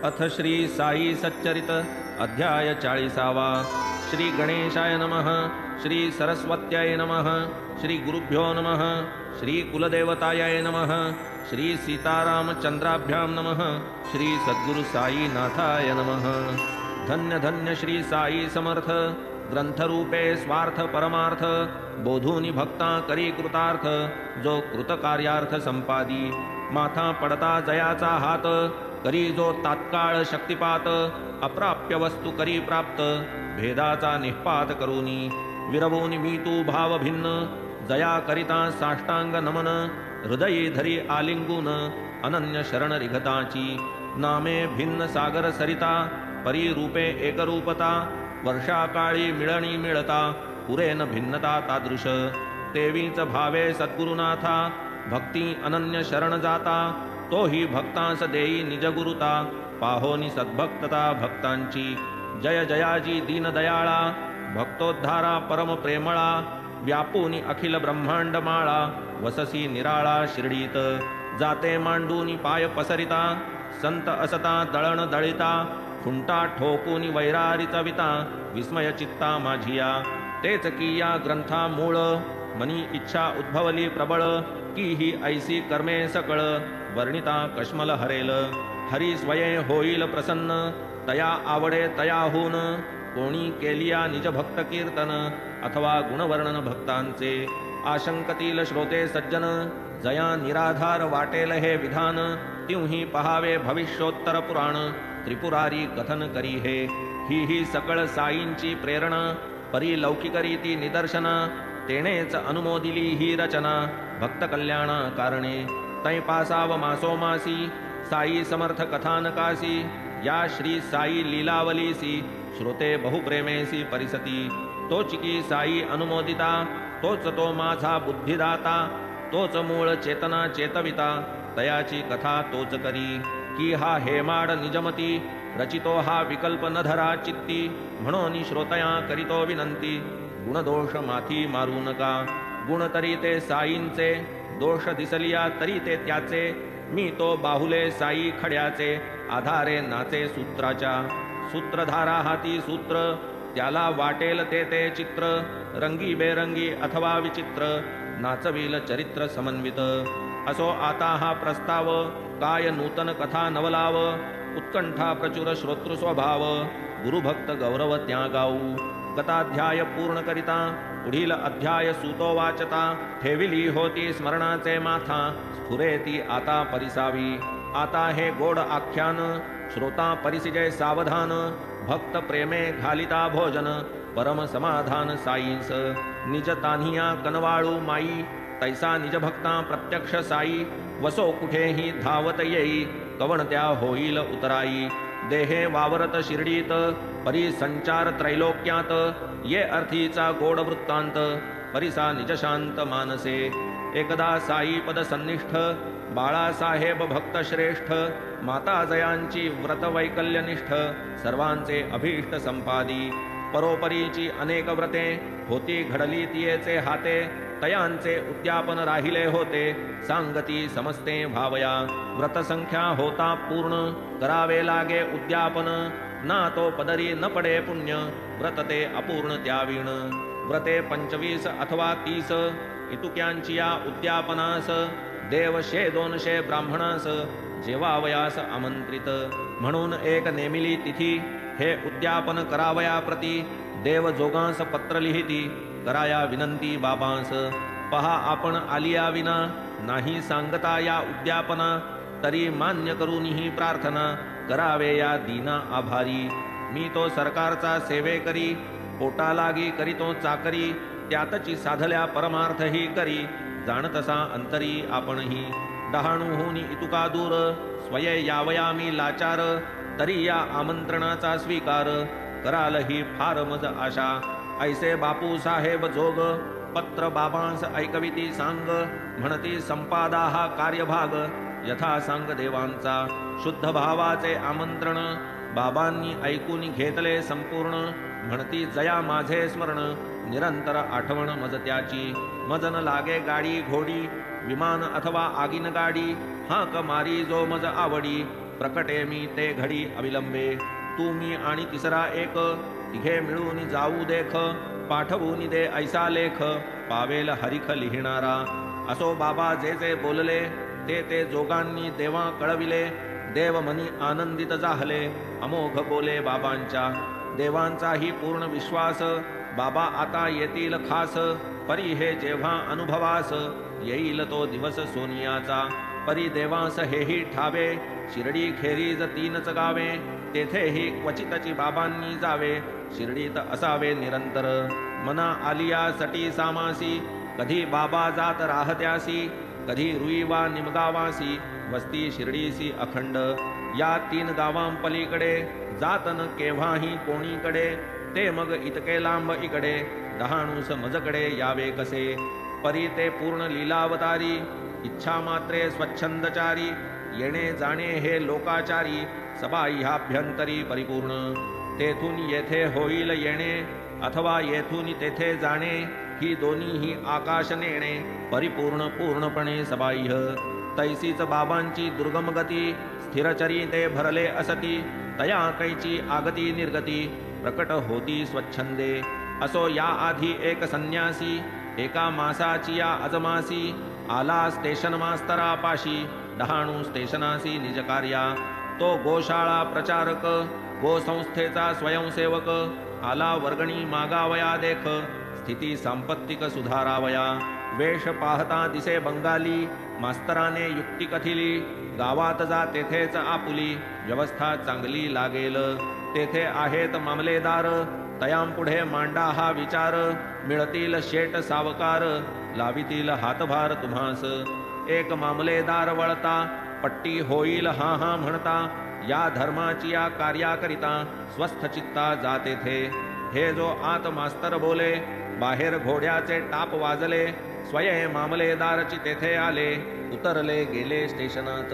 अथ श्री साई सच्चरित अध्याय 40वा। श्री गणेशाय नमः। श्री सरस्वत्याय नमः। श्री गुरुभ्यो नमः। श्री कुलदेवताय नमः। श्री सीतारामचंद्राभ्यां नमः। श्री सद्गुरु साई नाथाय नमः। धन्य धन्य श्री साई समर्थ, ग्रंथरूपे स्वार्थ परमार्थ, बोधूनि भक्ता करी कृतार्थ, जो कृतकार्यार्थ संपादी, माथा पडता जयाचा हात, करी जो तात्काळ शक्तिपात, अप्राप्य वस्तू करी प्राप्त, भेदाचा निःपात करूनी, विरवूनि मी तू भाव भिन्न, जया करिता साष्टांग नमन, हृदयी धरी आलिंगून, अनन्य शरण रिघताची, नामे भिन्न सागर सरिता, परी रूपे एकरूपता, वर्षाकाळी मिळणी मिळता, पुरेन भिन्नता तादृश, तेवीच भावे सद्गुरुनाथा, भक्ती अनन्य शरण जाता, तो ही भक्तांस देई निजगुरुता, पाहोनी सद्भक्तता भक्तांची, जय जयाजी दीनदयाळा, भक्तोद्धारा परम प्रेमळा, व्यापूनी अखिल ब्रह्मांड माळा, वससी निराळा शिर्डीत, जाते मांडूनी पाय पसरिता, संत असता दळण दळिता, खुंटा ठोकूनी वैरारी चविता, विस्मय चित्ता माझिया, तेच किया ग्रंथा मूळ, मनी इच्छा उद्भवली प्रबळ, की ही ऐसी कर्मे सकळ, वर्णिता कश्मल हरेल, हरी स्वये होईल प्रसन्न, तया आवडे तयाहून, कोणी केलिया निज भक्त कीर्तन, अथवा गुणवर्णन भक्तांचे, आशंकतील श्रोते सज्जन, जया निराधार वाटेल हे विधान, तिवही पहावे भविष्योत्तर पुराण, त्रिपुरारी कथन करी हे, ही सकळ साईंची प्रेरणा, परी लौकिक रीती निदर्शना, तेनेच अनुमोदिली ही रचना, भक्त कल्याणा कारणे, तै पासाव मासोमासी, साई समर्थ कथानकासी, या श्री साई लीलावलीसी, श्रोते बहुप्रेमेसी परिसती, तोच की साई अनुमोदिता, तोच तो माझा बुद्धिदाता, तोच मूळ चेतना चेतविता, तयाची कथा तोच करी, की हा हेमाड निजमती, रचितो हा विकल्प न धरा चित्ती, म्हणून श्रोतया करितो विनंती, गुणदोष माथी मारू नका, गुण तरी ते साईंचे, दोष दिसलिया तरी ते त्याचे, मी तो बाहुले साई खड्याचे, आधारे नाचे सूत्राच्या, सूत्रधारा हाती सूत्र, त्याला वाटेल ते ते चित्र, रंगी बेरंगी अथवा विचित्र, नाचविल चरित्र समन्वित, असो आता हा प्रस्ताव, काय नूतन कथा नवलाव, उत्कंठा प्रचुर श्रोतृ स्वभाव, गुरुभक्त गौरव त्या गाऊ, गताध्याय पूर्ण करिता, पुढील अध्याय सूतो वाचता, ठेविली होती स्मरणाचे माथा, स्फुरेती आता परिसावी, आता हे गोड आख्यान, श्रोता परिसिजय सावधान, भक्त प्रेमे घालिता भोजन, परम समाधान साईंस, निज तान्हिया कनवाळू माई, तैसा निज भक्ता प्रत्यक्ष साई, वसो कुठेही धावत येई, कवण त्या होईल उतराई, देहे वावरत शिर्डीत, परी संचार त्रैलोक्यात, ये अर्थीचा गोड वृत्तांत, परिसा निजशांत मानसे, एकदा साई पद सन्निष्ठ, बाळासाहेब भक्त श्रेष्ठ, माता जयांची व्रत वैकल्यनिष्ठ, सर्वांचे अभीष्ट संपादी, परोपरीची अनेक व्रते, होती घडली तियेचे हाते, तयांचे उद्यापन राहिले होते, सांगती समस्ते भावया, व्रतसंख्या होता पूर्ण, करावे लागे उद्यापन, ना तो पदरी न पडे पुण्य, व्रत ते अपूर्ण त्यावीण, व्रते 25 अथवा 30, इतुक्यांची या उद्यापनास, देव 100-200 ब्राह्मणास, जेवावयास आमंत्रित, म्हणून एक नेमिली तिथी, हे उद्यापन करावया प्रती, देव जोगांस पत्र लिहिती, कराया विनंती बाबांस, पहा आपण आलिया विना, नाही सांगता या उद्यापना, तरी मान्य करून ही प्रार्थना, करावे या दीना आभारी, मी तो सरकारचा सेवे करी, पोटा लागी करीतो चाकरी, त्यातची साधल्या परमार्थ ही करी, जाणतसा अंतरी आपणही, डहाणूहून इतुका दूर, स्वये यावया मी लाचार, तरी या आमंत्रणाचा स्वीकार, कराल ही फार मज आशा, ऐसे बापू साहेब जोग, पत्र बाबांस ऐकविती सांग, म्हणती संपादा हा कार्यभाग, यथा सांग देवांचा, शुद्ध भावाचे आमंत्रण, बाबांनी ऐकून घेतले संपूर्ण, म्हणती जया माझे स्मरण, निरंतर आठवण मज त्याची, मजन लागे गाडी घोडी, विमान अथवा आगीन गाडी, हाक मारी जो मज आवडी, प्रकटे मी ते घडी अविलंबे. तू मी आणि तिसरा एक, तिघे मिळून जाऊ देख. पाठवून दे ऐसा लेख, पावेल हरिख लिहिणारा. असो बाबा जे जे बोलले, ते ते जोगांनी देवा कळविले. देव मनी आनंदित जाहले, अमोघ बोले बाबांच्या. देवांचाही पूर्ण विश्वास, बाबा आता येतील खास. परी हे जेव्हा अनुभवास, येईल तो दिवस सोनियाचा. परी देवांस हेही ठावे, शिर्डी खेरीज 3च गावे. तेथेही क्वचितची बाबांनी जावे, शिर्डीत असावे निरंतर. मना आलिया सटी सामासी, कधी बाबा जात राहत्यासी. कधी रुई वा निमगावासी, वस्ती शिर्डीसी अखंड. या 3 गावांपलीकडे, जात न केव्हाही कोणीकडे. ते मग इतके लांब इकडे, डहाणूस मजकडे यावे कसे. परी ते पूर्ण लीलावतारी, इच्छा मात्रे स्वच्छंदचारी. येणे जाणे हे लोकाचारी, सबाह्याभ्यंतरी परिपूर्ण. तेथून येथे होईल येणे, अथवा येथून तेथे जाणे. ही दोन्हीही आकाश नेणे, परिपूर्ण पूर्णपणे सबाह्य. तैसीच बाबांची दुर्गम गती, स्थिरचरी ते भरले असती. तया कैची आगती निर्गती, प्रकट होती स्वच्छंदे. असो या आधी एक संन्यासी, एका मासाची या अजमासी. आला स्टेशन मास्तरापाशी, डहाणू स्टेशनासी निजकार्या. तो गोशाळा प्रचारक, गोसंस्थेचा स्वयंसेवक. आला वर्गणी मागावया देख, स्थिती सांपत्तिक सुधारावया. वेश पाहता दिसे बंगाली, मास्तराने युक्ती कथिली. गावात जा तेथेच आपुली, व्यवस्था चांगली लागेल. तेथे आहेत मामलेदार, तयांपुढे मांडा हा विचार. मिळतील शेट सावकार, लावितील हातभार तुम्हास. एक मामलेदार वळता, पट्टी होईल हा हा म्हणता. या धर्माची या कार्याकरिता, स्वस्थ चित्ता जाते थे. हे जो आत मास्तर बोले, बाहेर घोड्याचे टाप वाजले. स्वयं मामलेदारची तेथे आले, उतरले गेले स्टेशनात.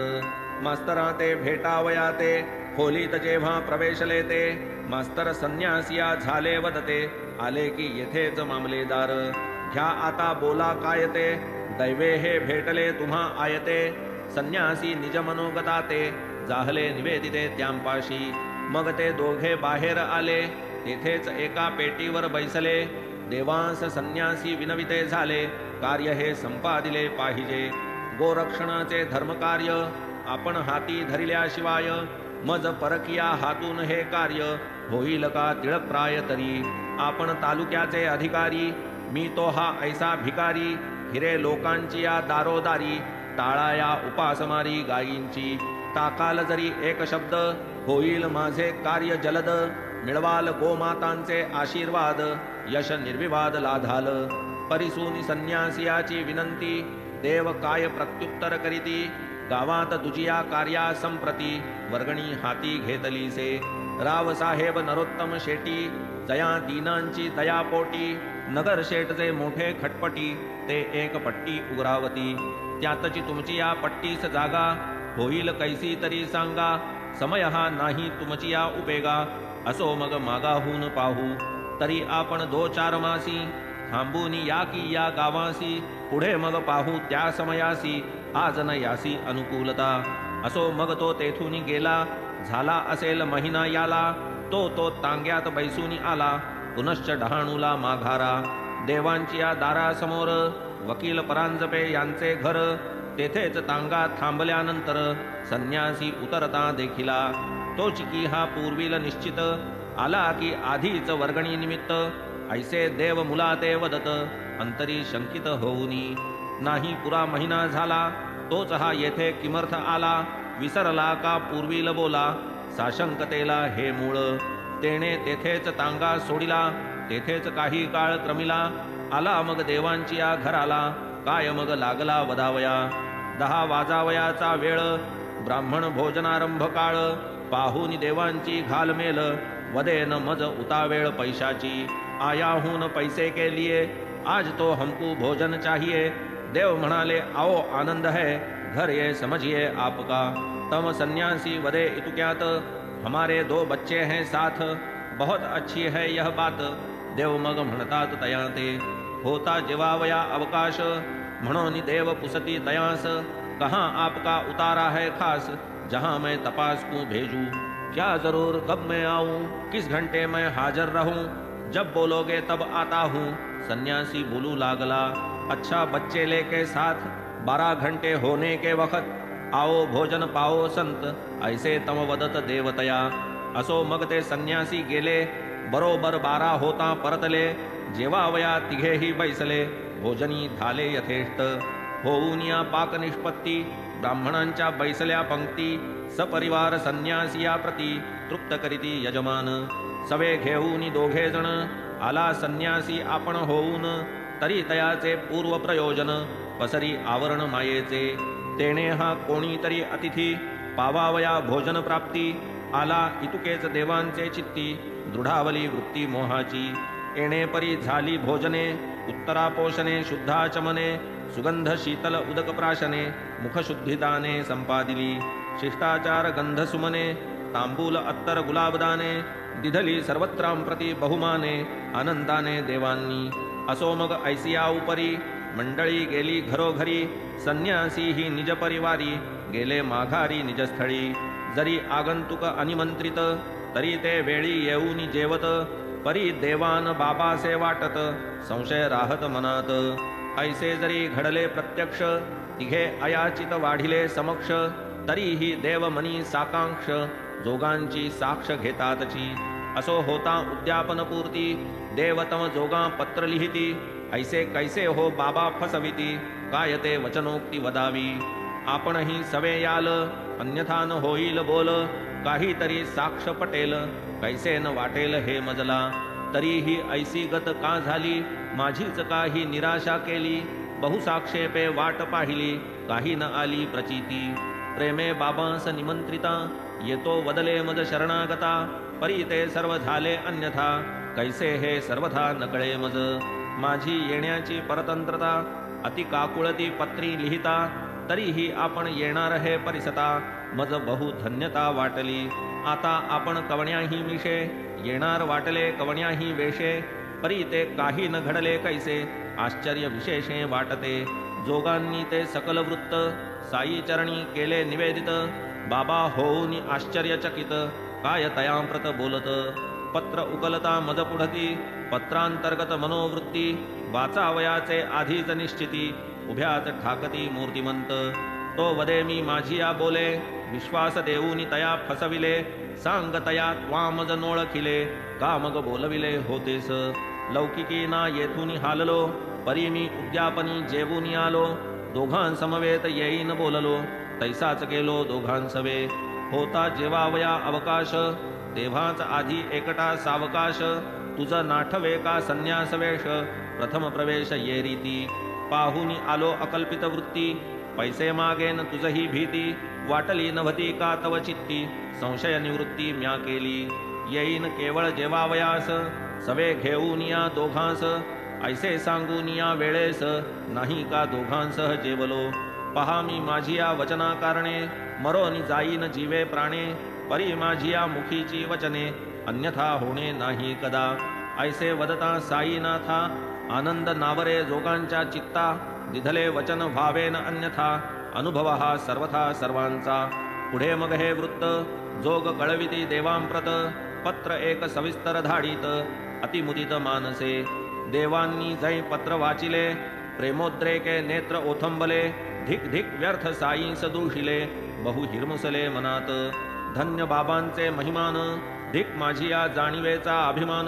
मास्तरा ते भेटावया ते, खोलीत जेव्हा प्रवेशले ते. मास्तर संन्यासिया झाले वदते, आले की येथेच मामलेदार. घ्या आता बोला काय ते, दैवे हे भेटले तुम्हा आयते. संन्यासी निज मनोगता ते, जाहले निवेदिते त्यांपाशी. मग ते दोघे बाहेर आले, तेथेच एका पेटीवर बैसले. देवांस संन्यासी विनविते झाले, कार्य हे संपादिले पाहिजे. गोरक्षणाचे धर्मकार्य, आपण हाती धरिल्याशिवाय. मज परकिया हातून हे कार्य, होईल का तिळप्राय तरी. आपण तालुक्याचे अधिकारी, मी तो हा ऐसा भिकारी. हिरे लोकांची या दारोदारी, टाळाया उपासमारी गायींची. टाकाल जरी एक शब्द, होईल माझे कार्य जलद. मिळवाल गोमातांचे आशीर्वाद, यश निर्विवाद लाधाल. परिसूनी संन्यासियाची विनंती, देव काय प्रत्युत्तर करीती. गावात दुजिया कार्या संप्रती, वर्गणी हाती घेतलीसे. रावसाहेब नरोत्तम शेटी, जया दीनांची दयापोटी. नगर शेटचे मोठे खटपटी, ते एक पट्टी उग्रावती. त्यातची तुमची या पट्टीस जागा, होईल कैसी तरी सांगा. समय हा नाही तुमची या उपेगा, असो मग मागाहून पाहू. तरी आपण 2-4 मासी, थांबून या की या गावासी. पुढे मग पाहू त्या समयासी, आज न यासी अनुकूलता. असो मग तो तेथून गेला, झाला असेल महिना याला. तो तांग्यात बैसून आला, पुनश्च डहाणूला माघारा. देवांची या दारासमोर, वकील परांजपे यांचे घर. तेथेच तांगा थांबल्यानंतर, संन्यासी उतरता देखिला. तोच की हा पूर्वील निश्चित, आला की आधीच वर्गणी निमित्त. ऐसे देव मुला ते वदत, अंतरी शंकित होऊनी. नाही पुरा महिना झाला, तोच हा येथे किमर्थ आला. विसरला का पूर्वील बोला, साशंकतेला हे मूळ. तेने तेथेच तांगा सोडिला, तेथेच काही काळ क्रमिला. आला मग देवांची या घराला, काय मग लागला वदावया. 10 वाजावयाचा वेळ, ब्राह्मण भोजनारंभ काळ. पाहून देवांची घालमेल, वदेन मज उतावेळ पैशाची. आयाहून पैसे के लिए, आज तो हमको भोजन चाहिए. देव म्हणाले आओ आनंद है, घर ये समझिए आपका. तम सन्यासी वदे इतुक्यात, हमारे 2 बच्चे हैं साथ. बहुत अच्छी है यह बात. देव मग म्हणतात तया ते, होता जेवावया अवकाश. म्हणून देव पुसती तयास, कहाँ आपका उतारा है खास. जहां मैं तपास को भेजूं। क्या जरूर कब मैं आऊं, किस घंटे मैं हाजिर रहूं, जब बोलोगे तब आता हूं। सन्यासी बोलू लागला, अच्छा बच्चे लेके साथ 12 घंटे होने के वक्त आओ भोजन पाओ संत, ऐसे तम वदत देवतया। असो मग ते संन्यासी गेले, बरोबर 12 होता परतले, जेवावया तिघेही बैसले, भोजनी झाले यथेष्ट। होऊन या पाक निष्पत्ती, ब्राह्मणांच्या बैसल्या पंक्ती, सपरिवार संन्यासिया प्रती तृप्त करीती यजमान। सवे घेऊन दोघे जण, आला संन्यासी आपण होऊन, तरी तयाचे पूर्व प्रयोजन, पसरी आवरण मायेचे। तेणे हा कोणीतरी अतिथी, पावावया भोजन प्राप्ती, आला इतुकेच देवांचे चित्ती, दृढावली वृत्ती मोहाची। येणे परी झाली भोजने, उत्तरापोषणे शुद्धाचमने, सुगंध शीतल उदक प्राशने, मुखशुद्धिदाने संपादिली। शिष्टाचार गंध सुमने, तांबूल अत्तर गुलाबदाने, दिधली सर्वत्रां प्रति बहुमाने, आनंदाने देवांनी। असो मग ऐसिया उपरी, मंडळी गेली घरोघरी, संन्यासी ही निज परिवारी, गेले माघारी निजस्थळी। जरी आगंतुक अनिमंत्रित, तरी ते वेळी येऊनी जेवत, परी देवान बाबासे वाटत, संशय राहत मनात। ऐसे जरी घडले प्रत्यक्ष, तिघे अयाचित वाढिले समक्ष, तरीही देव मनी साकांक्ष, जोगांची साक्ष घेतातची। असो होता उद्यापन पूर्ती, देवतम जोगा पत्र लिहिती, ऐसे कैसे हो बाबा फसविती, काय ते वचनोक्ती वदावी। आपणही सवे याल, अन्यथा न होईल बोल, काहीतरी साक्ष पटेल, कैसे न वाटेल हे मजला। तरीही ऐसी गत का झाली, माझीच काही निराशा केली, बहुसाक्षेपे वाट पाहिली, काही न आली प्रचिती। प्रेमे बाबांस निमंत्रिता, येतो वदले मज शरणागता, परी ते सर्व झाले अन्यथा, कैसे हे सर्वथा नकळे मज। माझी येण्याची परतंत्रता, अति काकुळती पत्री लिहिता, तरीही आपण येणार हे परिसता, मज बहु धन्यता वाटली। आता आपण कवण्याही मिशे, येणार वाटले कवण्याही वेशे, परी ते काही न घडले कैसे, आश्चर्य विशेषे वाटते। जोगांनी ते सकल वृत्त, साई चरणी केले निवेदित, बाबा होऊन आश्चर्यचकित, काय तयांप्रत बोलत। पत्र उकलता मज पुढती, पत्रांतर्गत मनोवृत्ती, वाचावयाचे आधीच निश्चिती, उभ्यात ठाकती मूर्तिमंत। तो वदे मी माझिया बोले, विश्वास देऊनी तया फसविले, सांग तया त्वामज नोळखिले, का मग बोलविले होतेस। लौकिकी ना येथून हाललो, परी मी उद्यापनी जेवून आलो, दोघांसमवेत येईन बोललो, तैसाच केलो दोघांसवे। होता जेवावया अवकाश, तेव्हाच आधी एकटा सावकाश, तुझ नाठवे का संन्यासवेश, प्रथम प्रवेश ये रीती। पाहुनी आलो अकल्पित वृत्ती, पैसे मागेन तुझही भीती, वाटली नभती का तव चित्ती, संशय निवृत्ती म्या केली। येईन केवळ जेवावयास, सवे घेऊन या दोघांस, ऐसे सांगून या वेळेस, नाही का दोघांसह जेवलो। पहा मी माझिया वचना कारणे, मरोनी जाईन जीवे प्राणे, परी माझिया मुखीची वचने, अन्यथा होणे नाही कदा। ऐसे वदता साईनाथा, आनंद नावरे जोगांच्या चित्ता, दिधले वचन व्हावेन अन्यथा, अनुभव हा सर्वथा सर्वांचा। पुढे मग हे वृत्त, जोग कळविती देवांप्रत, पत्र एक सविस्तर धाडित, अतिमुदित मानसे। देवांनी जै पत्र वाचिले, प्रेमोद्रेके नेत्र ओथंबले, धिक धिक व्यर्थ साईंस दूषिले, बहु हिरमुसले मनात। धन्य बाबांचे महिमान, धिक माझिया जाणीवेचा अभिमान,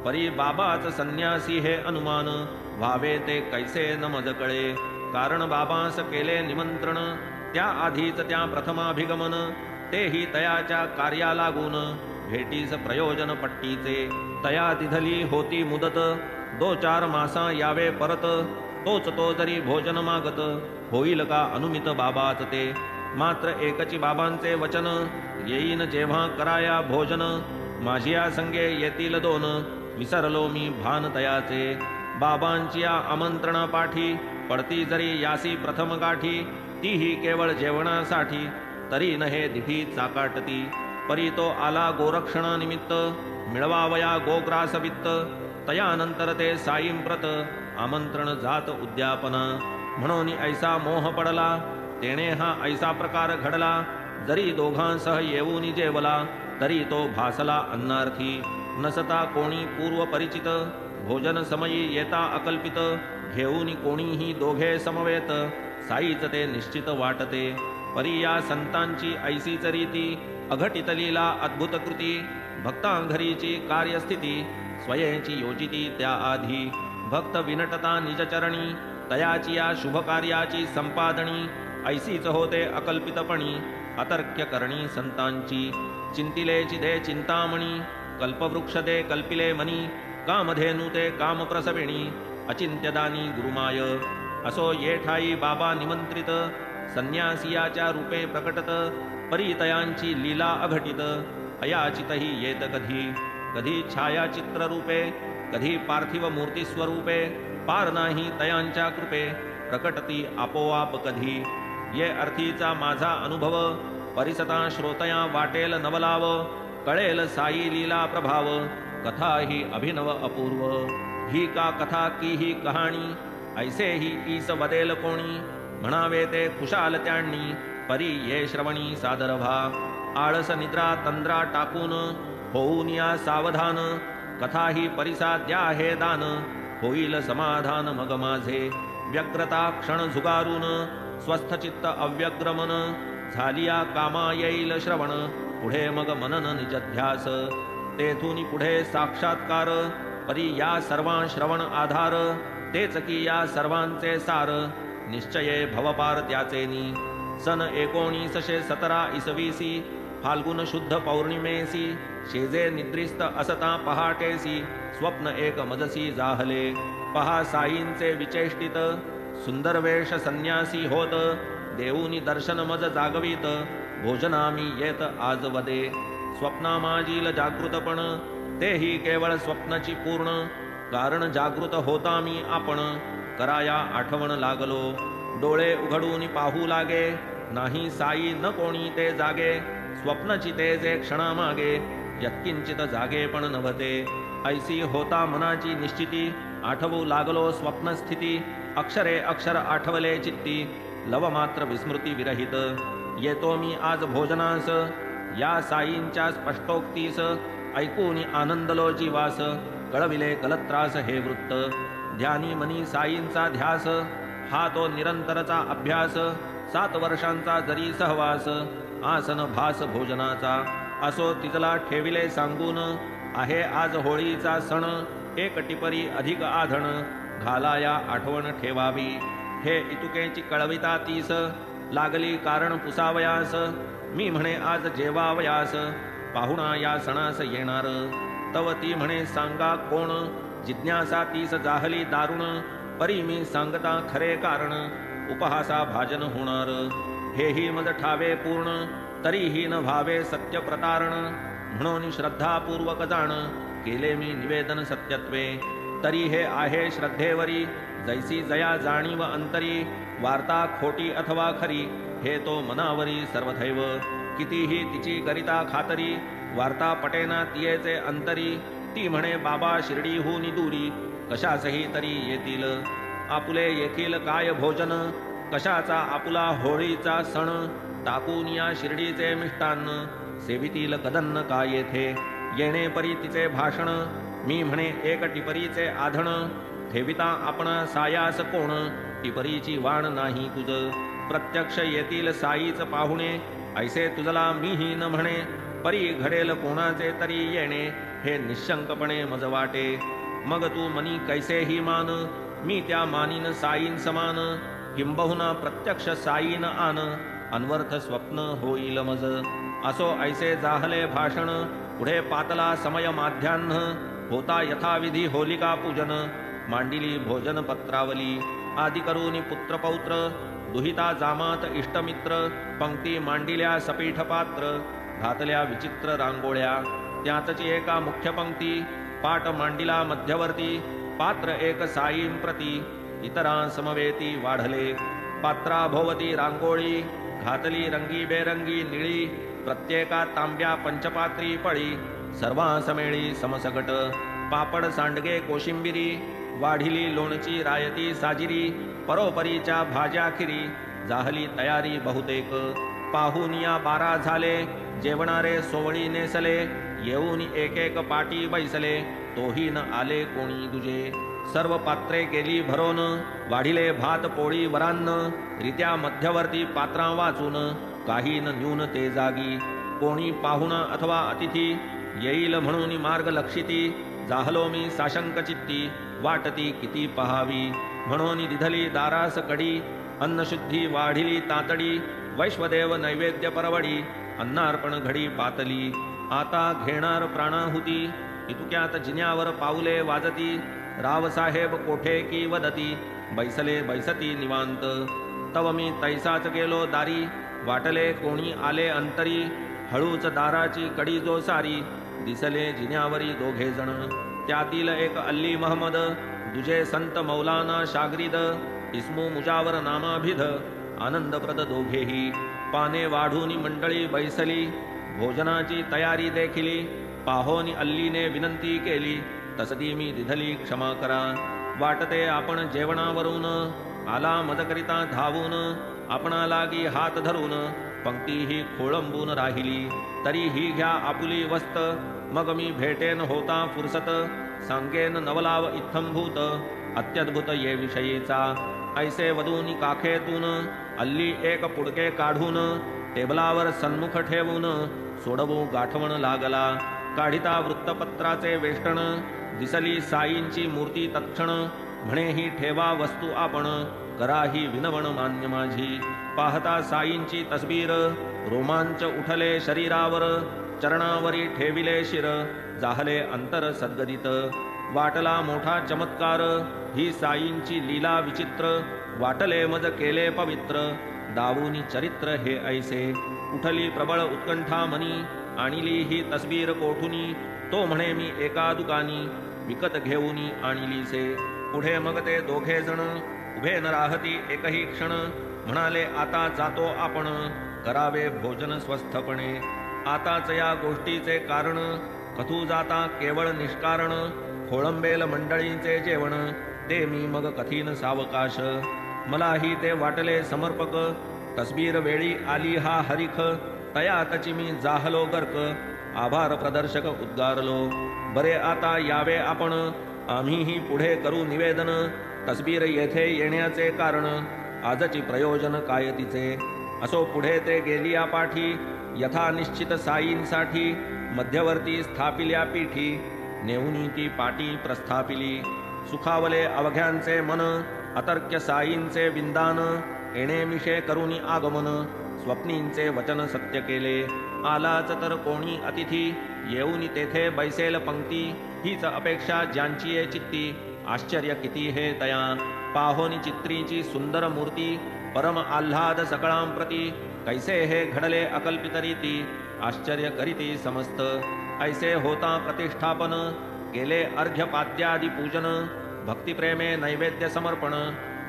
परी बाबाच संन्यासी हे अनुमान, व्हावे ते कैसे न मज कळे। कारण बाबांस केले निमंत्रण, त्या आधीच त्या प्रथमाभिगमन, तेही तयाच्या कार्या लागून, भेटीस प्रयोजन पट्टीचे। तया दिधली होती मुदत, 2-4 मासा यावे परत, तोच तो जरी भोजन मागत, होईल का अनुमित बाबाच ते। मात्र एकची बाबांचे वचन, येईन जेव्हा कराया भोजन, माझिया संगे येतील 2, विसरलो मी भान तयाचे। बाबांची या आमंत्रणा पाठी, पडती जरी यासी प्रथम गाठी, तीही केवळ जेवणासाठी, तरी न हे दिठी चाकाटती। परी तो आला गोरक्षणानिमित्त, मिळवावया गोग्रास वित्त, तयानंतर ते साईंप्रत, आमंत्रण जात उद्यापना। म्हणून ऐसा मोह पडला, तेणे हा ऐसा प्रकार घडला, जरी दोघांसह येऊनी जेवला तरी तो भासला अन्नार्थी. नसता कोणी पूर्व परिचित भोजन समयी येता अकल्पित. घेऊनी कोणीही दोघे समवेत साईच ते निश्चित वाटते. परी या संतांची ऐसीच रीती अघटित लीला अद्भुत कृती. भक्तांघरीची कार्यस्थिती स्वयंची योजिती त्या आधी. भक्त विनटता निजचरणी तयाची या शुभ कार्याची संपादणी. ऐसीच होते अकल्पितपणी अतर्क्य करणी संतांची. चिंतिले चिदे चिंतामणी कल्पवृक्ष दे कल्पिले मनी. कामधेनु ते कामप्रसविणी अचिंत्यदानी गुरुमाय. असो ये ठाई बाबा निमंत्रित संन्यासियाच्या रूपे प्रकटत. परितयांची लीला अघटित अयाचितही येत कधी. कधी छायाचित्र रूपे कधी पार्थिव मूर्ती स्वरूपे. पार नाही तयांच्या कृपे प्रकटती आपोआप कधी. ये अर्थीचा माझा अनुभव परिसता श्रोतया वाटेल नवलाव. कळेल साई लीला प्रभाव कथा ही अभिनव अपूर्व. ही का कथा की ही कहाणी ऐसे ही ईस वदेल कोणी. म्हणावे ते खुशाल त्यांनी परी ये श्रवणी सादर व्हा. आळस निद्रा तंद्रा टाकून होऊन या सावधान. कथा ही परिसा द्या हे दान होईल समाधान मग माझे. व्यग्रता क्षण झुगारून स्वस्थ चित्त अव्यग्रमन. झालिया कामा येईल श्रवण पुढे मग मनन निजध्यास. तेथून पुढे साक्षात्कार परी या सर्वां श्रवण आधार. तेच की या सर्वांचे सार निश्चये भवपार त्याचेनी. सन 1917 इसवीसी फाल्गुन शुद्ध पौर्णिमेसी. शेजे निद्रिस्त असता पहाटेसी स्वप्न एक मजसी जाहले. पहा साईंचे विचेष्टित सुंदर वेश संन्यासी होत. देऊनी दर्शन मज जागवित भोजनामी येत आज वदे. स्वप्ना माझील जागृतपण तेही केवळ स्वप्नाची पूर्ण. कारण जागृत होता मी आपण कराया आठवण लागलो. डोळे उघडून पाहू लागे नाही साई न कोणी ते जागे. स्वप्नची ते जे क्षणामागे यत्किंचित जागे पण नव्हते. ऐसी होता मनाची निश्चिती आठवू लागलो स्वप्नस्थिती. अक्षरे अक्षर आठवले चित्ती लव मात्र विस्मृती विरहित. येतो मी आज भोजनास या साईंच्या स्पष्टोक्तीस. ऐकून आनंदलो जीवास कळविले कलत्रास हे वृत्त. ध्यानी मनी साईंचा ध्यास हा तो निरंतरचा अभ्यास. 7 वर्षांचा जरी सहवास आसन भास भोजनाचा. असो तिथला ठेविले सांगून आहे आज होळीचा सण. एक टिपरी अधिक आधण घालाया आठवण ठेवावी. हे इतुकेची कळविता तीस लागली कारण पुसावयास. मी म्हणे आज जेवावयास पाहुणा या सणास येणार. तव ती म्हणे सांगा कोण जिज्ञासा तीस जाहली दारुण. परी मी सांगता खरे कारण उपहासा भाजन होणार. हेही मज ठावे पूर्ण तरीही न भावे सत्य प्रतारण. म्हणून श्रद्धापूर्वक जाण केले मी निवेदन सत्यत्वे. तरी हे आहे श्रद्धेवरी जैसी जया जाणीव अंतरी. वार्ता खोटी अथवा खरी हे तो मनावरी सर्वथैव. कितीही तिची करिता खातरी वार्ता पटेना तियेचे अंतरी. ती म्हणे बाबा शिर्डीहून दूरी कशासही तरी येतील. आपुले येथील काय भोजन कशाचा आपुला होळीचा सण. टाकून या शिर्डीचे मिष्टान्न सेवितील कदन्न काय येथे. येणे परी तिचे भाषण मी म्हणे एक टिपरीचे आधण. ठेविता आपणा सायास कोण टिपरीची वाण नाही तुझ. प्रत्यक्ष येतील साईच पाहुणे ऐसे तुझला मीही न म्हणे. परी घडेल कोणाचे तरी येणे हे निशंकपणे मज वाटे. मग तू मनी कैसेही मान मी त्या मानीन साईन समान. किंबहुना प्रत्यक्ष साईन आन अनवर्थ स्वप्न होईल मज. असो ऐसे जाहले भाषण पुढे पातला समय माध्यान्ह. होता यथाविधी होलिका पूजन मांडिली भोजन पत्रावली. आदि करून पुत्र पौत्र दुहिता जामात इष्टमित्र. पंक्ती मांडिल्या सपीठ पात्र घातल्या विचित्र रांगोळ्या. त्यातची एका मुख्य पंक्ती पाट मांडिला मध्यवर्ती. पात्र एक साईं प्रती इतरा समवेती वाढले. पात्राभोवती रांगोळी घातली रंगी बेरंगी निळी. प्रत्येका तांब्या पंचपात्री पळी सर्वांसमेळी समसकट. पापड सांडगे कोशिंबिरी वाढिली लोणची रायती साजिरी. परोपरीच्या भाज्या खिरी जाहली तयारी बहुतेक. पाहून या 12 झाले, जेवणारे सोवळी नेसले, येऊन एक एक पाटी बैसले, तोही न आले कोणी दुजे. सर्व पात्रे केली भरोन, वाढिले भात पोळी वरान्न, रित्या मध्यवर्ती पात्रा वाचून, काही न न्यून ते जागी. कोणी पाहुणा अथवा अतिथी येईल म्हणून मार्ग लक्षिती, जाहलो मी साशंक चित्ती, वाटती किती पहावी. म्हणून दिधली दारास कडी, अन्नशुद्धी वाढिली तातडी, वैश्वदेव नैवेद्य परवडी, अन्नार्पण घडी पातली. आता घेणार प्राणाहुती, इतुक्यात जिन्यावर पाऊले वाजती, रावसाहेब कोठे की वदती, बैसले बैसती निवांत. तव मी तैसाच गेलो दारी, वाटले कोणी आले अंतरी, हळूच दाराची कडी जो सारी, दिसले जिन्यावरी दोघे जण. त्यातील एक अल्ली महमद, दुजे संत मौलाना शागरीद, इस्मू मुजावर नामाभिध, आनंदप्रद दोघेही. पाने वाढून मंडळी बैसली, भोजनाची तयारी देखिली, पाहोनी अल्लीने विनंती केली, तसदी मी दिधली क्षमा करा. वाटते आपण जेवणावरून, आला मदकरिता धावून, आपणा लागी हात धरून, पंक्ती ही खोळंबून राहिली, तरी ही घ्या आपुली वस्त. मग मी भेटेन होता फुरसत, सांगेन नवलाव इत्थंभूत, अत्यद्भुत ये विषयीचा. ऐसे वधूनी काखेतून, अल्ली एक पुडके काढून, टेबलावर सन्मुख ठेवून, सोडवू गाठवण लागला. काढिता वृत्तपत्राचे वेष्टन, दिसली साईंची मूर्ती तत्क्षण, म्हणे ही ठेवा वस्तू आपण, करा ही विनवण मान्य माझी. पाहता साईंची तस्बीर, रोमांच उठले शरीरावर, चरणावरी ठेविले शिर, जाहले अंतर सद्गदित. वाटला मोठा चमत्कार, ही साईंची लीला विचित्र, वाटले मज केले पवित्र, दावूनी चरित्र हे ऐसे. उठली प्रबळ उत्कंठा मनी, आणिली ही तस्बीर कोठुनी, तो म्हणे मी एका दुकानी, विकत घेऊनी आणिलीसे. पुढे मग ते दोघे जण, उभे न राहती एकही क्षण, म्हणाले आता जातो आपण, करावे भोजन स्वस्थपणे. आताच या गोष्टीचे कारण, कथू जाता केवळ निष्कारण, खोळंबेल मंडळींचे जेवण, ते मी मग कथीन सावकाश. मलाही ते वाटले समर्पक, तस्बीर वेळी आली हा हरिख, तयातची मी जाहलो गर्क, आभार प्रदर्शक उद्गारलो. बरे आता यावे आपण, आम्हीही पुढे करू निवेदन, तस्बीर येथे येण्याचे कारण, आजची प्रयोजन काय तिचे. असो पुढे ते गेलिया पाठी, यथा निश्चित साईंसाठी, मध्यवर्ती स्थापिल्या पीठी, नेऊनी ती पाटी प्रस्थापिली. सुखावले अवघ्यांचे मन, अतर्क्य साईंचे विंदान, येणेमिषे करुनी आगमन, स्वप्नींचे वचन सत्य केले. आलाच तर कोणी अतिथी, येऊनी तेथे बैसेल पंक्ती, हीच अपेक्षा ज्यांची ये चित्ती, आश्चर्य किती हे तया. पाहोनी चित्रीची सुंदर मूर्ती, परम आल्हाद सकळांप्रती, कैसे हे घडले अकल्पित रीती, आश्चर्य करीती समस्त. ऐसे होता प्रतिष्ठापन, केले अर्घ्यपाद्यादी पूजन, भक्तिप्रेमे नैवेद्य समर्पण,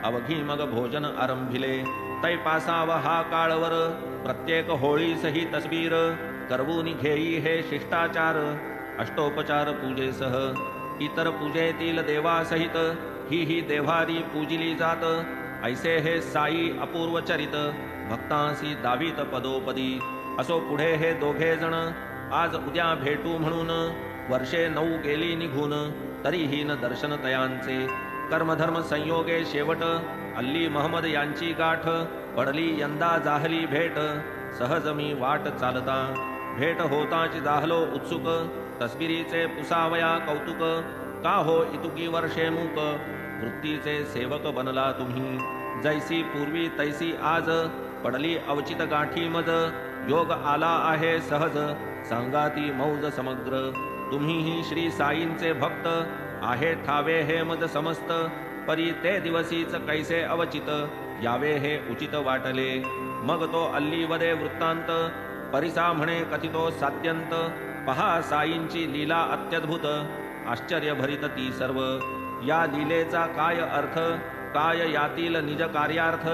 अवघी मग भोजन आरंभिले. तैपासाव हा काळवर, प्रत्येक होळीसही तस्बीर, करवून घेई हे शिष्टाचार, अष्टोपचार पूजेसह. इतर पूजेतील देवासहित, ही देवारी पूजिली जात, ऐसे हे साई अपूर्व चरित, भक्तांसी दावीत पदोपदी. असो पुढे हे दोघे जण, आज उद्या भेटू म्हणून, वर्षे 9 गेली निघून, तरीही न दर्शन तयांचे. कर्मधर्म संयोगे शेवट, अल्ली महमद यांची गाठ, पडली यंदा जाहली भेट, सहज मी वाट चालता. भेट होताची जाहलो उत्सुक, तस्बिरीचे पुसावया कौतुक, का हो इतुकी वर्षे मूक, वृत्तीचे सेवक बनला तुम्ही. जैसी पूर्वी तैसी आज, पडली अवचित गाठी मज, योग आला आहे सहज, सांगाती मौज समग्र. तुम्हीही श्री साईंचे भक्त, आहे ठावे हे मज समस्त, परी ते दिवसीच कैसे अवचित, यावे हे उचित वाटले. मग तो अल्लीवदे वृत्तांत, परिसा म्हणे कथितो सात्यंत, पहा साईंची लीला अत्यद्भुत, आश्चर्यभरित ती सर्व. या लीलेचा काय अर्थ, काय यातील निज कार्यार्थ,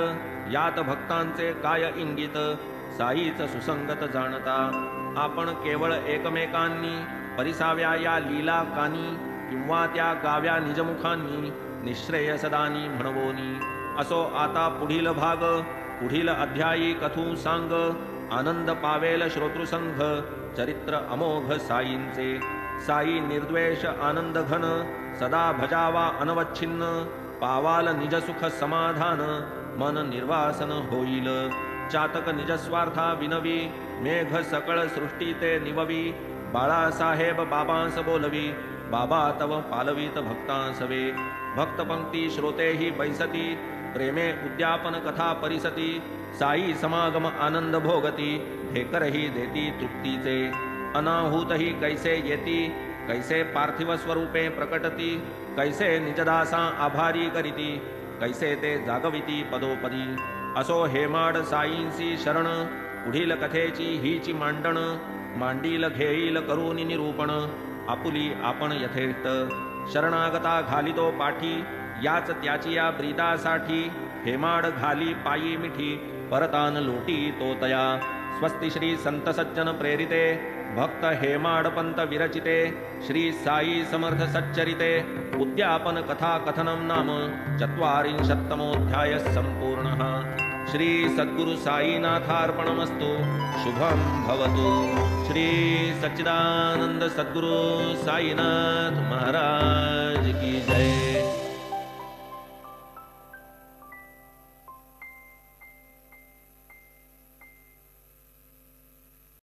यात भक्तांचे काय इंगित, साईच सुसंगत जाणता. आपण केवळ एकमेकांनी परिसाव्या या लीला कानी, किंवा त्या गाव्या निजमुखांनी, निश्रेयसदानी म्हणवोनी. असो आता पुढील भाग, पुढील अध्यायी कथू सांग, आनंद पावेल श्रोतृसंघ चरित्र अमोघ साईंचे. साई निर्द्वेष आनंद घन सदा भजावा अनवच्छिन्न. पावाल निज सुख समाधान मन निर्वासन होईल. चातक निजस्वार्था विनवी मेघ सकळ सृष्टी ते निववी. बाळासाहेब बाबांस बोलवी बाबा तव पालवीत भक्तांसवे. भक्तपंक्ती श्रोतेही बैसती प्रेमे उद्यापन कथा परिसती. साई समागम आनंद भोगती ढेकरही देती तृप्तीचे. अनाहूतही कैसे येती कैसे पार्थिव स्वरूपे प्रकटती. कैसे निजदासा आभारी करीती कैसे ते जागविती पदोपदी. असो हेमाड साईंसी शरण पुढील कथेची हीची मांडण. मांडील घेईल करून निरूपण आपुली आपण यथेष्ट. शरणागता घालितो पाठी याच त्याची या ब्रीदासाठी. हेमाड घाली पायी मिठी परतान लोटी तो तया. स्वस्ति श्री संत सज्जन प्रेरिते भक्त हेमाड पंत विरचिते. श्री साई समर्थ सच्चरिते उद्यापन कथा कथनं नाम 44तमोऽध्यायः सम्पूर्णः. श्री सद्गुरु साईनाथार्पणमस्तु. शुभं भवतु. श्री सच्चिदानंद सद्गुरु साईनाथ